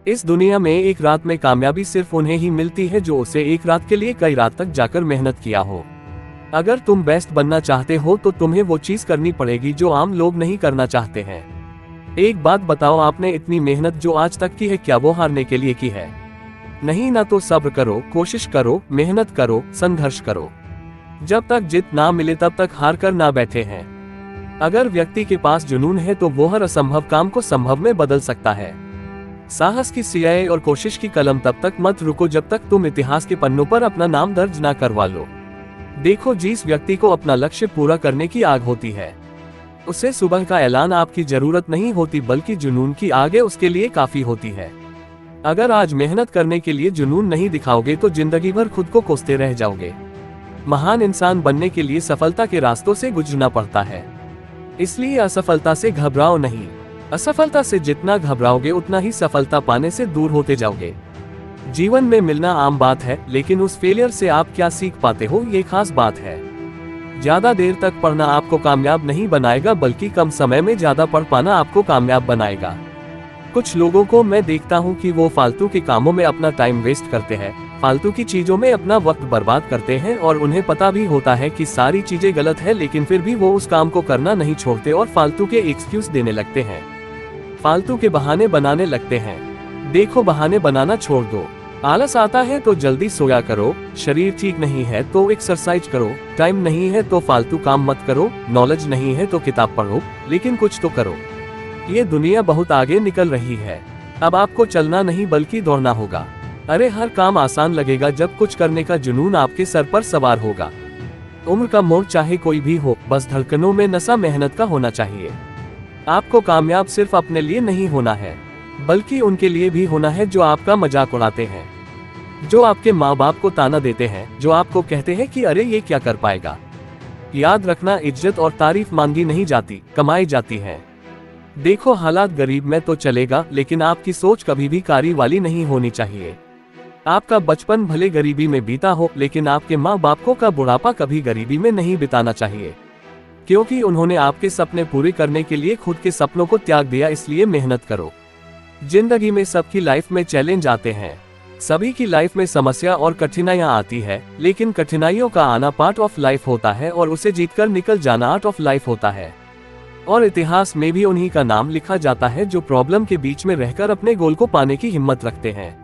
इस दुनिया में एक रात में कामयाबी सिर्फ उन्हें ही मिलती है जो उसे एक रात के लिए कई रात तक जाकर मेहनत किया हो। अगर तुम बेस्ट बनना चाहते हो तो तुम्हें वो चीज करनी पड़ेगी जो आम लोग नहीं करना चाहते हैं। एक बात बताओ, आपने इतनी मेहनत जो आज तक की है, क्या वो हारने के लिए की है? नहीं ना। तो सब्र करो, कोशिश करो, मेहनत करो, संघर्ष करो। जब तक जीत ना मिले तब तक हार कर ना बैठे हैं। अगर व्यक्ति के पास जुनून है तो वो हर असंभव काम को संभव में बदल सकता है। साहस की स्याही और कोशिश की कलम तब तक मत रुको जब तक तुम इतिहास के पन्नों पर अपना नाम दर्ज ना करवा लो। देखो, जिस व्यक्ति को अपना लक्ष्य पूरा करने की आग होती है, उसे सुबह का ऐलान आपकी जरूरत नहीं होती, बल्कि जुनून की आग उसके लिए काफी होती है। अगर आज मेहनत करने के लिए जुनून नहीं दिखाओगे तो जिंदगी भर खुद को कोसते रह जाओगे। महान इंसान बनने के लिए सफलता के रास्तों से गुजरना पड़ता है, इसलिए असफलता से घबराओ नहीं। असफलता से जितना घबराओगे उतना ही सफलता पाने से दूर होते जाओगे। जीवन में मिलना आम बात है, लेकिन उस फेलियर से आप क्या सीख पाते हो ये खास बात है। ज्यादा देर तक पढ़ना आपको कामयाब नहीं बनाएगा, बल्कि कम समय में ज्यादा पढ़ पाना आपको कामयाब बनाएगा। कुछ लोगों को मैं देखता हूँ कि वो फालतू के कामों में अपना टाइम वेस्ट करते हैं, फालतू की चीजों में अपना वक्त बर्बाद करते हैं, और उन्हें पता भी होता है कि सारी चीजें गलत है, लेकिन फिर भी वो उस काम को करना नहीं छोड़ते और फालतू के एक्सक्यूज देने लगते हैं, फालतू के बहाने बनाने लगते हैं। देखो, बहाने बनाना छोड़ दो। आलस आता है तो जल्दी सोया करो, शरीर ठीक नहीं है तो एक्सरसाइज करो, टाइम नहीं है तो फालतू काम मत करो, नॉलेज नहीं है तो किताब पढ़ो, लेकिन कुछ तो करो। ये दुनिया बहुत आगे निकल रही है, अब आपको चलना नहीं बल्कि दौड़ना होगा। अरे, हर काम आसान लगेगा जब कुछ करने का जुनून आपके सर पर सवार होगा। उम्र का मोड़ चाहे कोई भी हो, बस धड़कनों में नशा मेहनत का होना चाहिए। आपको कामयाब सिर्फ अपने लिए नहीं होना है, बल्कि उनके लिए भी होना है जो आपका मजाक उड़ाते हैं, जो आपके माँ बाप को ताना देते हैं, जो आपको कहते हैं कि अरे ये क्या कर पाएगा। याद रखना, इज्जत और तारीफ मांगी नहीं जाती, कमाई जाती है। देखो, हालात गरीब में तो चलेगा, लेकिन आपकी सोच कभी भी कारी वाली नहीं होनी चाहिए। आपका बचपन भले गरीबी में बीता हो, लेकिन आपके माँ बाप का बुढ़ापा कभी गरीबी में नहीं बिताना चाहिए, क्योंकि उन्होंने आपके सपने पूरे करने के लिए खुद के सपनों को त्याग दिया। इसलिए मेहनत करो। जिंदगी में सबकी लाइफ में चैलेंज आते हैं, सभी की लाइफ में समस्या और कठिनाइयां आती है, लेकिन कठिनाइयों का आना पार्ट ऑफ लाइफ होता है और उसे जीतकर निकल जाना आर्ट ऑफ लाइफ होता है। और इतिहास में भी उन्हीं का नाम लिखा जाता है जो प्रॉब्लम के बीच में रहकर अपने गोल को पाने की हिम्मत रखते हैं।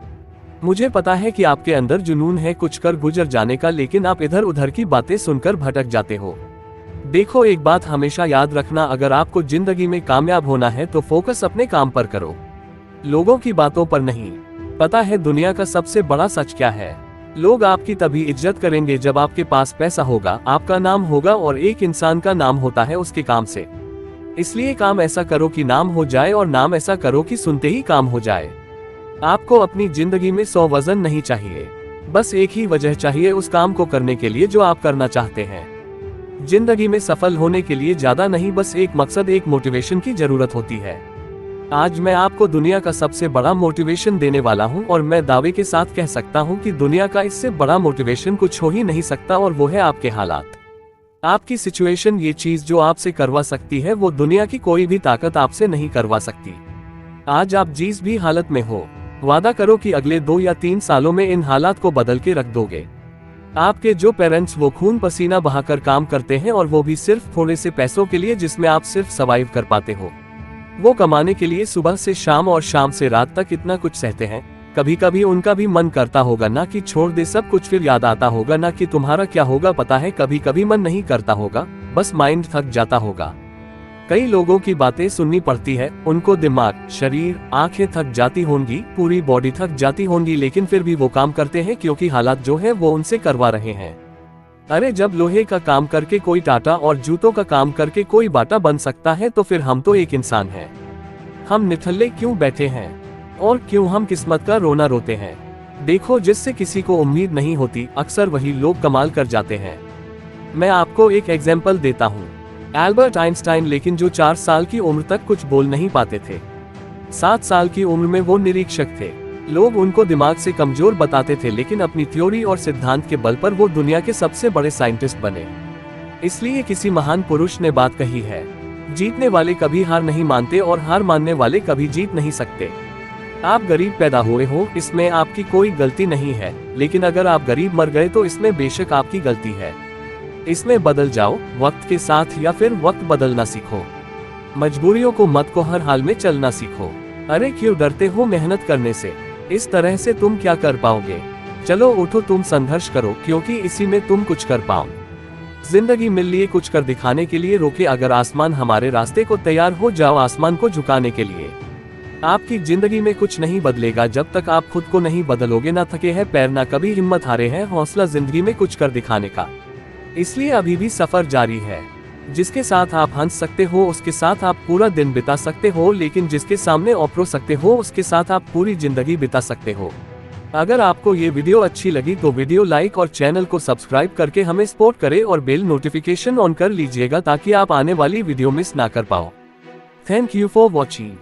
मुझे पता है कि आपके अंदर जुनून है कुछ कर गुजर जाने का, लेकिन आप इधर उधर की बातें सुनकर भटक जाते हो। देखो, एक बात हमेशा याद रखना, अगर आपको जिंदगी में कामयाब होना है तो फोकस अपने काम पर करो, लोगों की बातों पर नहीं। पता है दुनिया का सबसे बड़ा सच क्या है? लोग आपकी तभी इज्जत करेंगे जब आपके पास पैसा होगा, आपका नाम होगा, और एक इंसान का नाम होता है उसके काम से। इसलिए काम ऐसा करो कि नाम हो जाए, और नाम ऐसा करो कि सुनते ही काम हो जाए। आपको अपनी जिंदगी में 100 वजन नहीं चाहिए, बस एक ही वजह चाहिए उस काम को करने के लिए जो आप करना चाहते हैं। जिंदगी में सफल होने के लिए ज्यादा नहीं, बस एक मकसद, एक मोटिवेशन की जरूरत होती है। आज मैं आपको दुनिया का सबसे बड़ा मोटिवेशन देने वाला हूं, और मैं दावे के साथ कह सकता हूं कि दुनिया का इससे बड़ा मोटिवेशन कुछ हो ही नहीं सकता, और वो है आपके हालात, आपकी सिचुएशन। ये चीज जो आपसे करवा सकती है वो दुनिया की कोई भी ताकत आपसे नहीं करवा सकती। आज आप जिस भी हालत में हो, वादा करो कि अगले 2 या 3 सालों में इन हालात को बदल के रख दोगे। आपके जो पेरेंट्स वो खून पसीना बहाकर काम करते हैं, और वो भी सिर्फ थोड़े से पैसों के लिए जिसमें आप सिर्फ सर्वाइव कर पाते हो, वो कमाने के लिए सुबह से शाम और शाम से रात तक इतना कुछ सहते हैं। कभी कभी उनका भी मन करता होगा ना कि छोड़ दे सब कुछ, फिर याद आता होगा ना कि तुम्हारा क्या होगा। पता है कभी कभी मन नहीं करता होगा, बस माइंड थक जाता होगा। कई लोगों की बातें सुननी पड़ती है, उनको दिमाग, शरीर, आंखें थक जाती होंगी, पूरी बॉडी थक जाती होंगी, लेकिन फिर भी वो काम करते हैं क्योंकि हालात जो है वो उनसे करवा रहे हैं। अरे, जब लोहे का काम करके कोई टाटा और जूतों का काम करके कोई बाटा बन सकता है, तो फिर हम तो एक इंसान हैं। हम निठल्ले क्यों बैठे हैं, और क्यों हम किस्मत का रोना रोते हैं? देखो, जिससे किसी को उम्मीद नहीं होती, अक्सर वही लोग कमाल कर जाते हैं। मैं आपको एक एग्जाम्पल देता हूँ। एल्बर्ट आइंस्टाइन, लेकिन जो 4 साल की उम्र तक कुछ बोल नहीं पाते थे, 7 साल की उम्र में वो निरीक्षक थे। लोग उनको दिमाग से कमजोर बताते थे, लेकिन अपनी थ्योरी और सिद्धांत के बल पर वो दुनिया के सबसे बड़े साइंटिस्ट बने। इसलिए किसी महान पुरुष ने बात कही है, जीतने वाले कभी हार नहीं मानते और हार मानने वाले कभी जीत नहीं सकते। आप गरीब पैदा हुए हो, इसमें आपकी कोई गलती नहीं है, लेकिन अगर आप गरीब मर गए तो इसमें बेशक आपकी गलती है। इसमें बदल जाओ वक्त के साथ, या फिर वक्त बदलना सीखो। मजबूरियों को मत को हर हाल में चलना सीखो। अरे क्यों डरते हो मेहनत करने से? इस तरह से तुम क्या कर पाओगे? चलो उठो, तुम संघर्ष करो, क्योंकि इसी में तुम कुछ कर पाओ। जिंदगी मिल लिए कुछ कर दिखाने के लिए रोके अगर आसमान हमारे रास्ते को, तैयार हो जाओ आसमान को झुकाने के लिए। आपकी जिंदगी में कुछ नहीं बदलेगा जब तक आप खुद को नहीं बदलोगे। ना थके हैं पैर, ना कभी हिम्मत हारे हैं हौसला जिंदगी में कुछ कर दिखाने का। इसलिए अभी भी सफर जारी है। जिसके साथ आप हंस सकते हो उसके साथ आप पूरा दिन बिता सकते हो, लेकिन जिसके सामने ओपरो सकते हो उसके साथ आप पूरी जिंदगी बिता सकते हो। अगर आपको ये वीडियो अच्छी लगी तो वीडियो लाइक और चैनल को सब्सक्राइब करके हमें सपोर्ट करें और बेल नोटिफिकेशन ऑन कर लीजिएगा ताकि आप आने वाली वीडियो मिस ना कर पाओ। Thank you for watching.